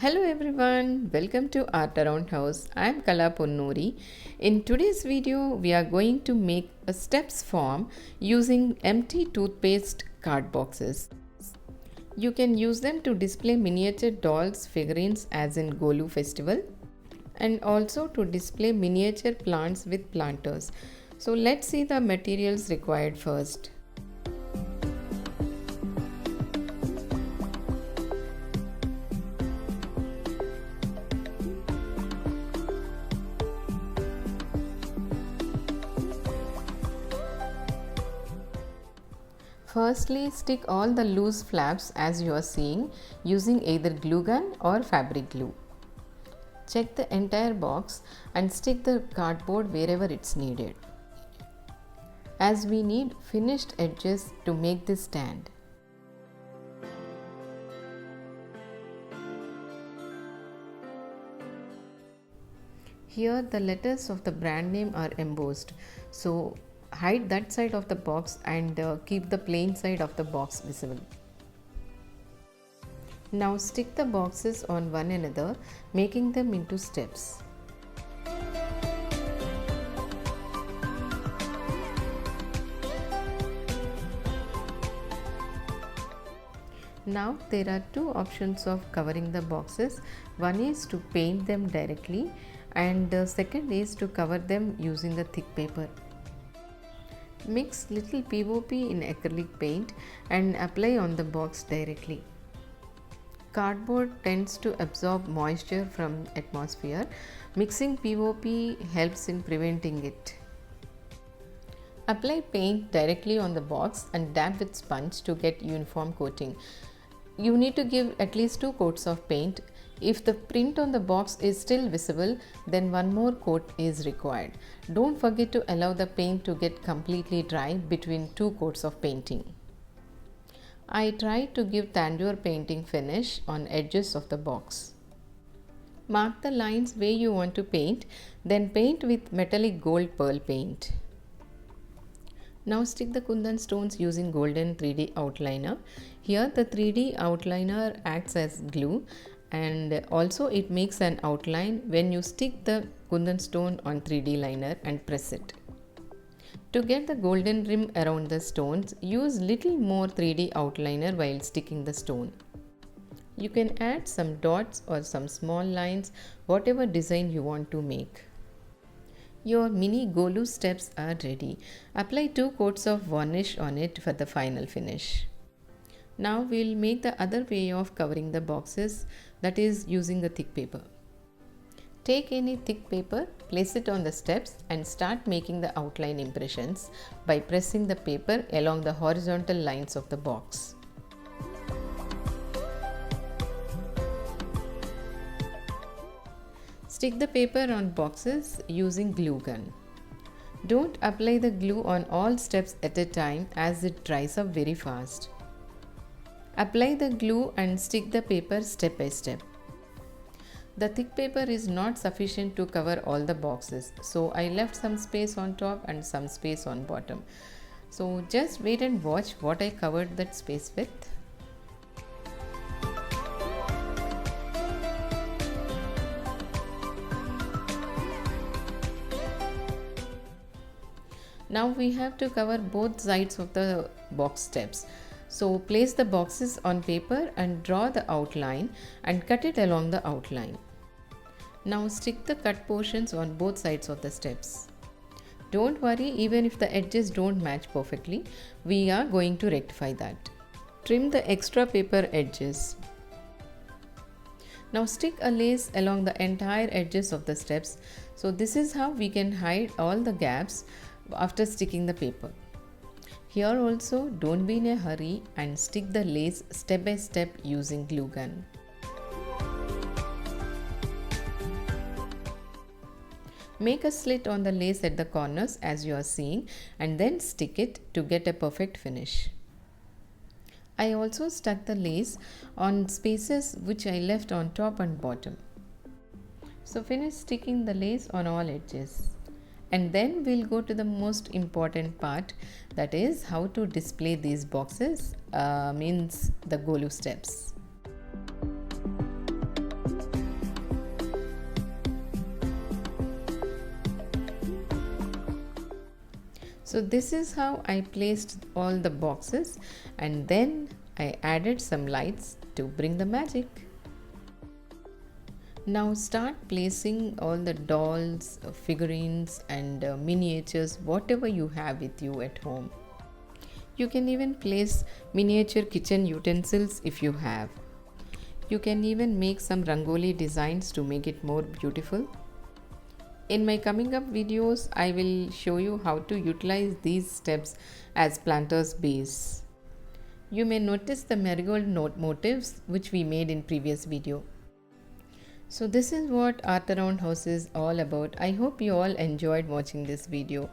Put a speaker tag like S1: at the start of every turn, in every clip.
S1: Hello everyone, welcome to Art Around House. I am Kala Ponnuri. In today's video, we are going to make a steps form using empty toothpaste card boxes. You can use them to display miniature dolls, figurines as in Golu festival, and also to display miniature plants with planters. So let's see the materials required first. Firstly, stick all the loose flaps as you are seeing using either glue gun or fabric glue. Check the entire box and stick the cardboard wherever it's needed, as we need finished edges to make this stand. Here the letters of the brand name are embossed, so hide that side of the box and keep the plain side of the box visible. Now stick the boxes on one another, making them into steps. Now there are two options of covering the boxes. One is to paint them directly and the second is to cover them using the thick paper. Mix little POP in acrylic paint and apply on the box directly. Cardboard tends to absorb moisture from atmosphere. Mixing POP helps in preventing it. Apply paint directly on the box and dab with sponge to get uniform coating. You need to give at least 2 coats of paint. If the print on the box is still visible, then one more coat is required. Don't forget to allow the paint to get completely dry between 2 coats of painting. I tried to give tandoor painting finish on edges of the box. Mark the lines where you want to paint, then paint with metallic gold pearl paint. Now stick the kundan stones using golden 3D outliner. Here the 3D outliner acts as glue and also it makes an outline when you stick the kundan stone on 3D liner and press it. To get the golden rim around the stones, use little more 3D outliner while sticking the stone. You can add some dots or some small lines, whatever design you want to make. Your mini Golu steps are ready. Apply 2 coats of varnish on it for the final finish. Now we'll make the other way of covering the boxes, that is using the thick paper. Take any thick paper, place it on the steps and start making the outline impressions by pressing the paper along the horizontal lines of the box. Stick the paper on boxes using glue gun. Don't apply the glue on all steps at a time as it dries up very fast. Apply the glue and stick the paper step by step. The thick paper is not sufficient to cover all the boxes, so I left some space on top and some space on bottom. So just wait and watch what I covered that space with. Now we have to cover both sides of the box steps. So place the boxes on paper and draw the outline and cut it along the outline. Now stick the cut portions on both sides of the steps. Don't worry even if the edges don't match perfectly, we are going to rectify that. Trim the extra paper edges. Now stick a lace along the entire edges of the steps. So this is how we can hide all the gaps after sticking the paper. Here also don't be in a hurry and stick the lace step by step using glue gun. Make a slit on the lace at the corners as you are seeing and then stick it to get a perfect finish. I also stuck the lace on spaces which I left on top and bottom. So finish sticking the lace on all edges. And then we'll go to the most important part, that is how to display these boxes, means the Golu steps. So this is how I placed all the boxes, and then I added some lights to bring the magic. Now start placing all the dolls, figurines and miniatures, whatever you have with you at home. You can even place miniature kitchen utensils if you have. You can even make some rangoli designs to make it more beautiful. In my coming up videos, I will show you how to utilize these steps as planter's base. You may notice the marigold note motifs which we made in previous video. So this is what art around house is all about. I hope you all enjoyed watching this video,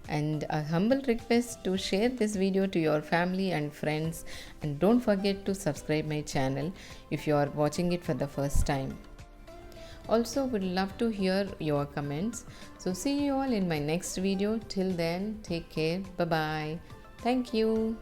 S1: and a humble request to share this video to your family and friends, and don't forget to subscribe my channel if you are watching it for the first time. Also would love to hear your comments. So see you all in my next video. Till then, take care. Bye bye. Thank you.